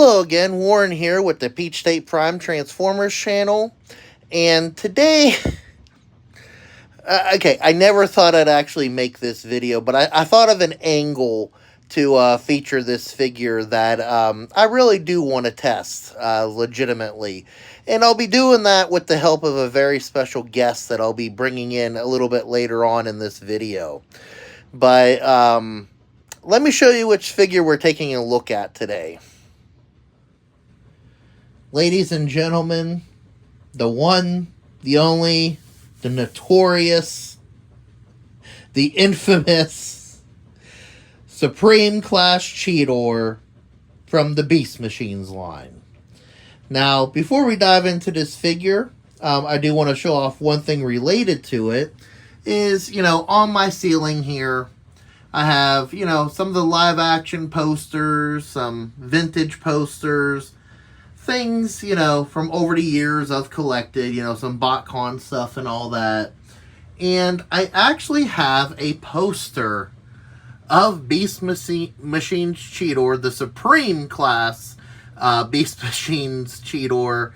Hello again, Warren here with the Peach State Prime Transformers channel. And today, okay, I never thought I'd actually make this video, but I thought of an angle to feature this figure that I really do want to test legitimately. And I'll be doing that with the help of a very special guest that I'll be bringing in a little bit later on in this video. But let me show you which figure we're taking a look at today. Ladies and gentlemen, the one, the only, the notorious, the infamous, Supreme Class Cheetor from the Beast Machines line. Now, before we dive into this figure, I do want to show off one thing related to it. Is, on my ceiling here, I have, some of the live action posters, some vintage posters, things, from over the years I've collected, some Botcon stuff and all that. And I actually have a poster of Beast Machines Cheetor, the Supreme Class Beast Machines Cheetor,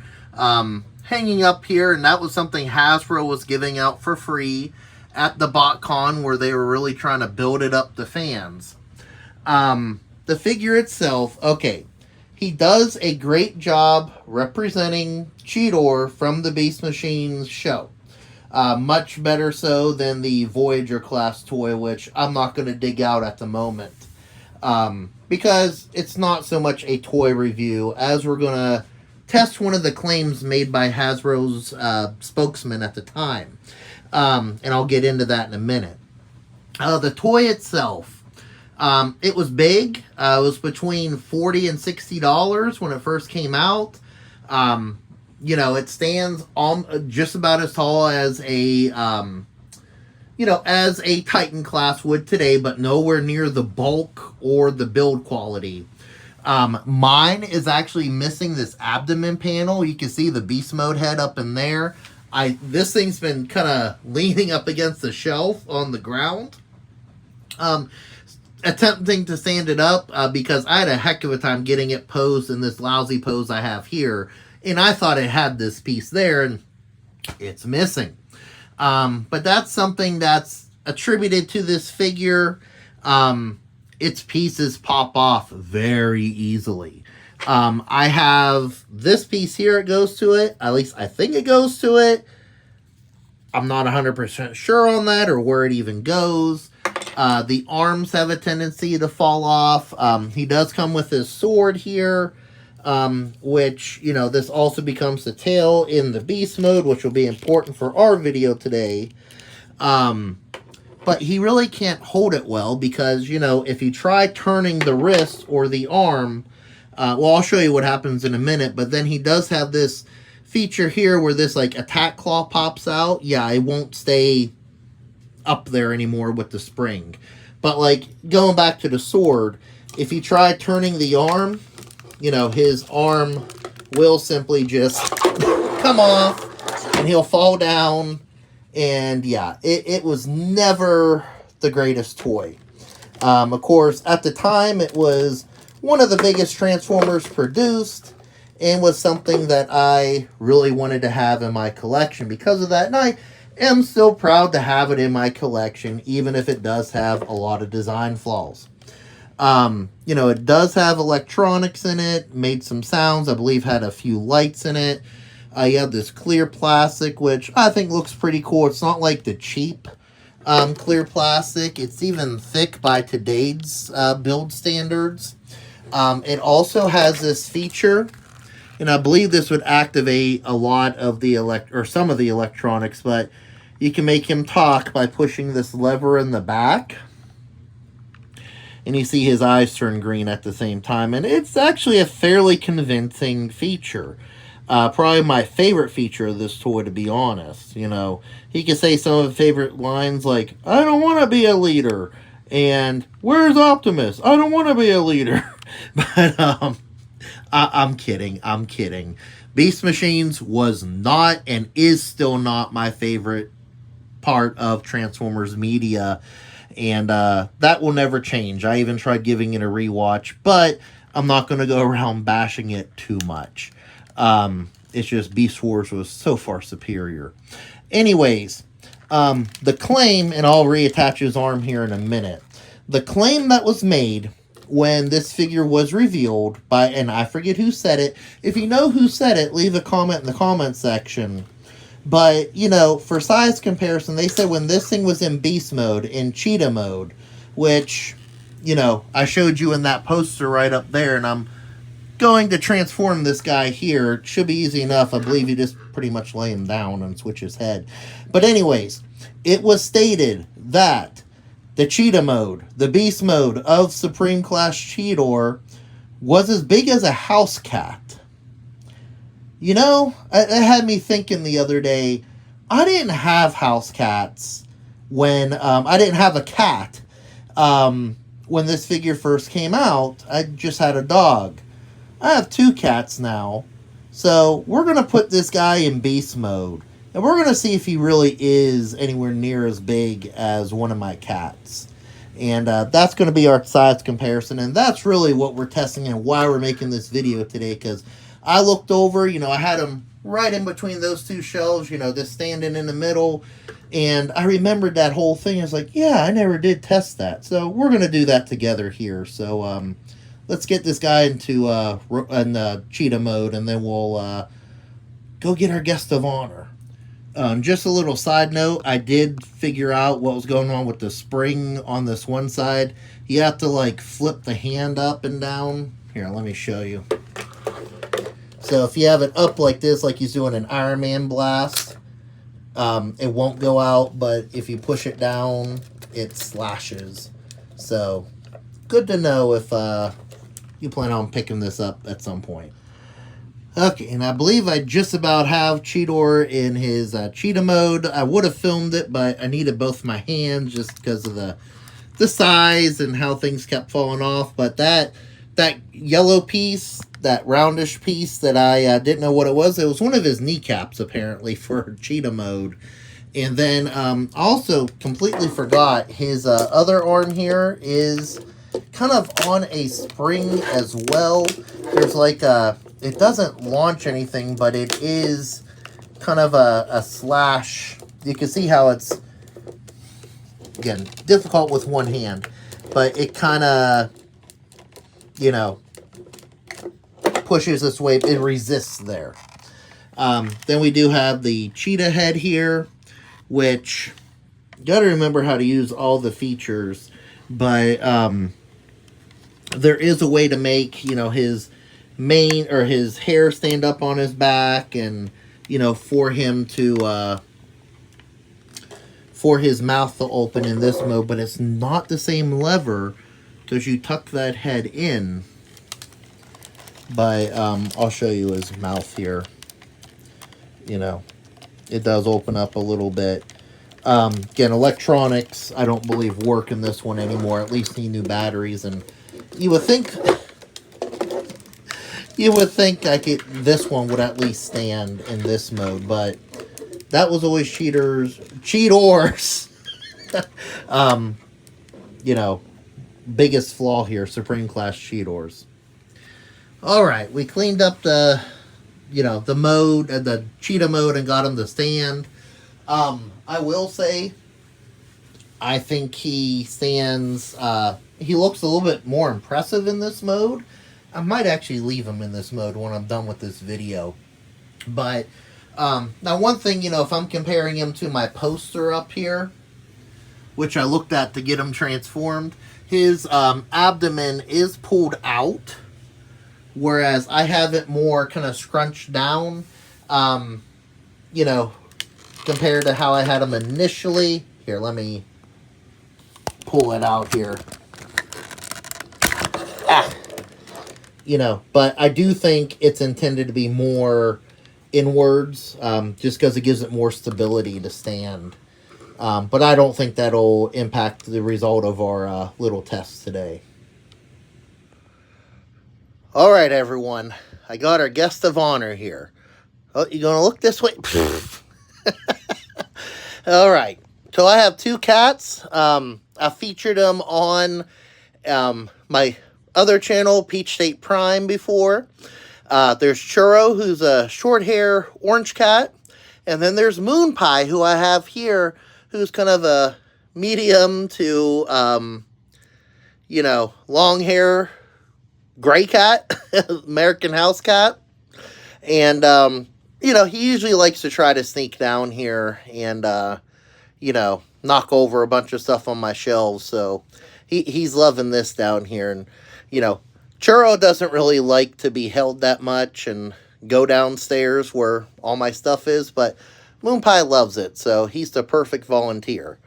hanging up here. And that was something Hasbro was giving out for free at the Botcon, where they were really trying to build it up to fans. The figure itself, okay, he does a great job representing Cheetor from the Beast Machines show. Much better so than the Voyager class toy, which I'm not going to dig out at the moment. Because it's not so much a toy review as we're going to test one of the claims made by Hasbro's spokesman at the time. And I'll get into that in a minute. The toy itself, it was big. It was between $40 and $60 when it first came out. It stands on just about as tall as a, as a Titan class would today, but nowhere near the bulk or the build quality. Mine is actually missing this abdomen panel. You can see the beast mode head up in there. This thing's been kind of leaning up against the shelf on the ground. Attempting to stand it up because I had a heck of a time getting it posed in this lousy pose I have here. And I thought it had this piece there, and it's missing. But that's something that's attributed to this figure. Its pieces pop off very easily. I have this piece here, it goes to it. At least I think it goes to it. I'm not 100% sure on that or where it even goes. The arms have a tendency to fall off. He does come with his sword here, which, this also becomes the tail in the beast mode, which will be important for our video today. But he really can't hold it well because, if you try turning the wrist or the arm, I'll show you what happens in a minute, but then he does have this feature here where this, attack claw pops out. Yeah, it won't stay up there anymore with the spring. But, going back to the sword, if you try turning the arm, his arm will simply just come off, and he'll fall down, and, yeah, it was never the greatest toy. Of course, at the time, it was one of the biggest Transformers produced, and was something that I really wanted to have in my collection because of that. And I am still proud to have it in my collection, even if it does have a lot of design flaws. It does have electronics in it, made some sounds, I believe had a few lights in it. You have this clear plastic, which I think looks pretty cool. It's not like the cheap clear plastic. It's even thick by today's build standards. It also has this feature, and I believe this would activate a lot of the some of the electronics, but you can make him talk by pushing this lever in the back. And you see his eyes turn green at the same time, and it's actually a fairly convincing feature. Probably my favorite feature of this toy, to be honest. He can say some of his favorite lines like, "I don't want to be a leader," and "Where's Optimus? I don't want to be a leader." But I'm kidding. Beast Machines was not and is still not my favorite part of Transformers media, and that will never change. I even tried giving it a rewatch, but I'm not going to go around bashing it too much. It's just Beast Wars was so far superior. Anyways, the claim, and I'll reattach his arm here in a minute. The claim that was made when this figure was revealed by, and I forget who said it. If you know who said it, leave a comment in the comment section. But, you know, for size comparison, they said when this thing was in beast mode, in cheetah mode, which, you know, I showed you in that poster right up there, and I'm going to transform this guy here. It should be easy enough. I believe you just pretty much lay him down and switch his head. But anyways, it was stated that the cheetah mode, the beast mode of Supreme Class Cheetor, was as big as a house cat. You know, it had me thinking the other day, I didn't have house cats when, I didn't have a cat when this figure first came out. I just had a dog. I have 2 cats now. So we're going to put this guy in beast mode. And we're going to see if he really is anywhere near as big as one of my cats. And that's going to be our size comparison. And that's really what we're testing and why we're making this video today. Because I looked over, you know, I had him right in between those 2 shelves, you know, just standing in the middle. And I remembered that whole thing. I was like, yeah, I never did test that. So we're going to do that together here. So let's get this guy into cheetah mode, and then we'll go get our guest of honor. Just a little side note, I did figure out what was going on with the spring on this one side. You have to, like, flip the hand up and down. Here, let me show you. So if you have it up like this, like he's doing an Iron Man blast, it won't go out, but if you push it down, it slashes. So, good to know if you plan on picking this up at some point. Okay, and I believe I just about have Cheetor in his cheetah mode. I would have filmed it, but I needed both my hands just because of the size and how things kept falling off. But that yellow piece, that roundish piece that I didn't know what it was one of his kneecaps, apparently, for cheetah mode. And then also completely forgot his other arm here is kind of on a spring as well. There's like it doesn't launch anything, but it is kind of a slash. You can see how it's, again, difficult with one hand, but it kind of, you know, pushes this way. It resists there. Then we do have the cheetah head here, which you got to remember how to use all the features, but there is a way to make, you know, his mane or his hair stand up on his back, and, you know, for him to for his mouth to open in this mode, but it's not the same lever because you tuck that head in. By I'll show you his mouth here. You know, it does open up a little bit. Again, electronics I don't believe work in this one anymore. At least need new batteries, and you would think this one would at least stand in this mode, but that was always Cheetor's. You know, biggest flaw here, Supreme Class Cheetors. All right, we cleaned up the, you know, the mode, the cheetah mode, and got him to stand. I will say, I think he stands. He looks a little bit more impressive in this mode. I might actually leave him in this mode when I'm done with this video. But now, one thing, you know, if I'm comparing him to my poster up here, which I looked at to get him transformed, his abdomen is pulled out, whereas I have it more kind of scrunched down, you know, compared to how I had him initially. Here, let me pull it out here. You know, but I do think it's intended to be more inwards, just because it gives it more stability to stand. But I don't think that'll impact the result of our little test today. All right, everyone. I got our guest of honor here. Oh, you gonna look this way? All right. So I have 2 cats. I featured them on my other channel, Peach State Prime, before. There's Churro, who's a short hair orange cat. And then there's Moonpie, who I have here, who's kind of a medium to, you know, long hair gray cat, American house cat. And, you know, he usually likes to try to sneak down here and, you know, knock over a bunch of stuff on my shelves. So he's loving this down here. And, you know, Churro doesn't really like to be held that much and go downstairs where all my stuff is, but Moonpie loves it, so he's the perfect volunteer.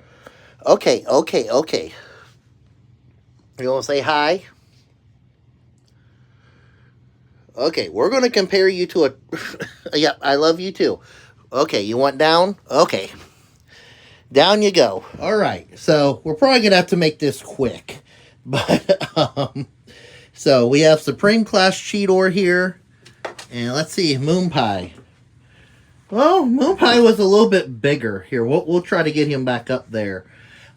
Okay. You want to say hi? Okay, we're going to compare you to a... yeah, I love you too. Okay, you want down? Okay. Down you go. All right, so we're probably going to have to make this quick. But, so we have Supreme Class Cheetor here. And let's see, Moonpie. Well, Moonpie was a little bit bigger. Here, we'll try to get him back up there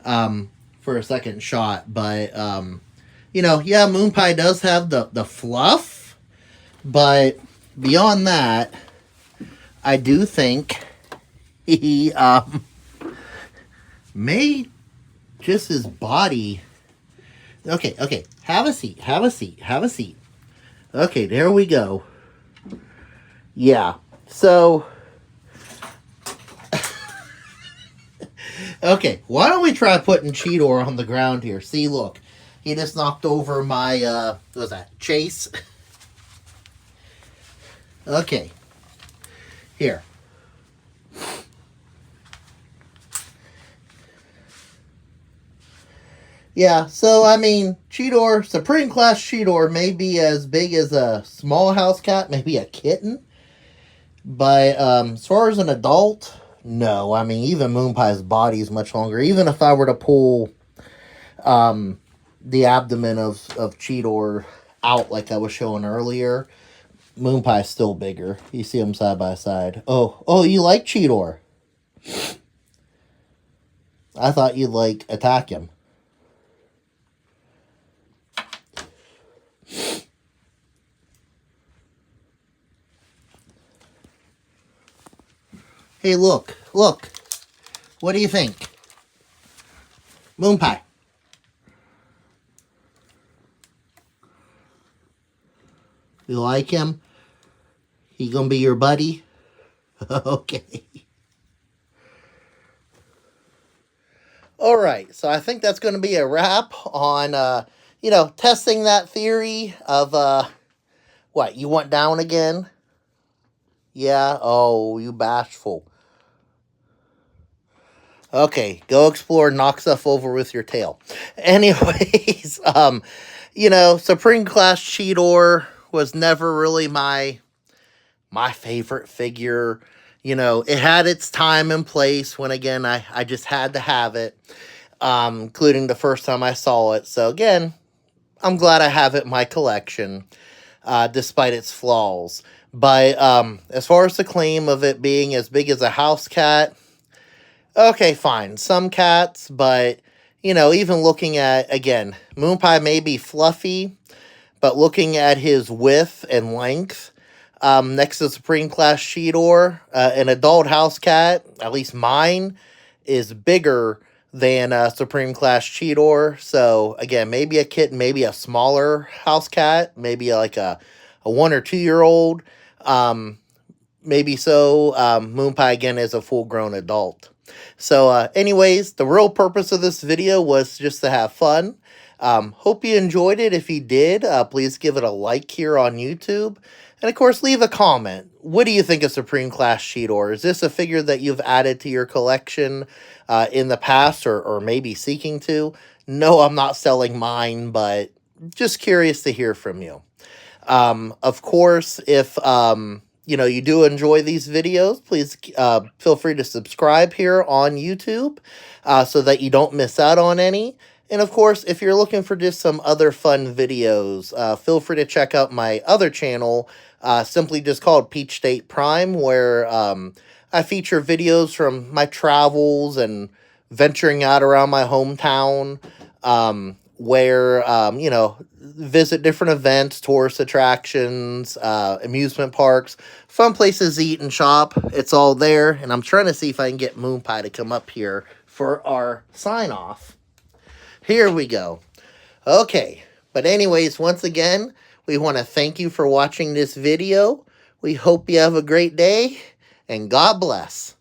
for a second shot. But, you know, yeah, Moonpie does have the fluff. But beyond that, I do think he may just his body... Okay, have a seat. Okay, there we go. Yeah, so... okay, why don't we try putting Cheetor on the ground here? See, look. He just knocked over my, what was that, Chase? Okay. Here. Yeah, so, I mean, Cheetor, Supreme Class Cheetor may be as big as a small house cat, maybe a kitten. But as far as an adult, no. I mean, even Moonpie's body is much longer. Even if I were to pull the abdomen of Cheetor out like I was showing earlier, Moonpie's still bigger. You see them side by side. Oh, you like Cheetor? I thought you'd, like, attack him. Hey, look. What do you think? Moonpie. You like him? He gonna be your buddy? Okay. Alright, so I think that's gonna be a wrap on, you know, testing that theory of, what, you want down again? Yeah? Oh, you bashful. Okay, go explore, knock stuff over with your tail. Anyways, you know, Supreme Class Cheetor was never really my favorite figure. You know, it had its time and place when, again, I just had to have it, including the first time I saw it. So, again, I'm glad I have it in my collection, despite its flaws. But as far as the claim of it being as big as a house cat, okay, fine. Some cats, but, you know, even looking at, again, Moonpie may be fluffy, but looking at his width and length, next to Supreme Class Cheetor, an adult house cat, at least mine, is bigger than Supreme Class Cheetor. So, again, maybe a kitten, maybe a smaller house cat, maybe like a 1 or 2 year old. Maybe so. Moonpie, again, is a full-grown adult. So, anyways, the real purpose of this video was just to have fun. Hope you enjoyed it. If you did, please give it a like here on YouTube. And, of course, leave a comment. What do you think of Supreme Class Cheetor? Is this a figure that you've added to your collection in the past or maybe seeking to? No, I'm not selling mine, but just curious to hear from you. Of course, if you know, you do enjoy these videos, please feel free to subscribe here on YouTube so that you don't miss out on any. And of course, if you're looking for just some other fun videos, feel free to check out my other channel, simply just called Peach State Prime, where I feature videos from my travels and venturing out around my hometown, where, you know, visit different events, tourist attractions, amusement parks, fun places to eat and shop. It's all there. And I'm trying to see if I can get Moonpie to come up here for our sign off. Here we go. Okay. But anyways, once again, we want to thank you for watching this video. We hope you have a great day, and God bless.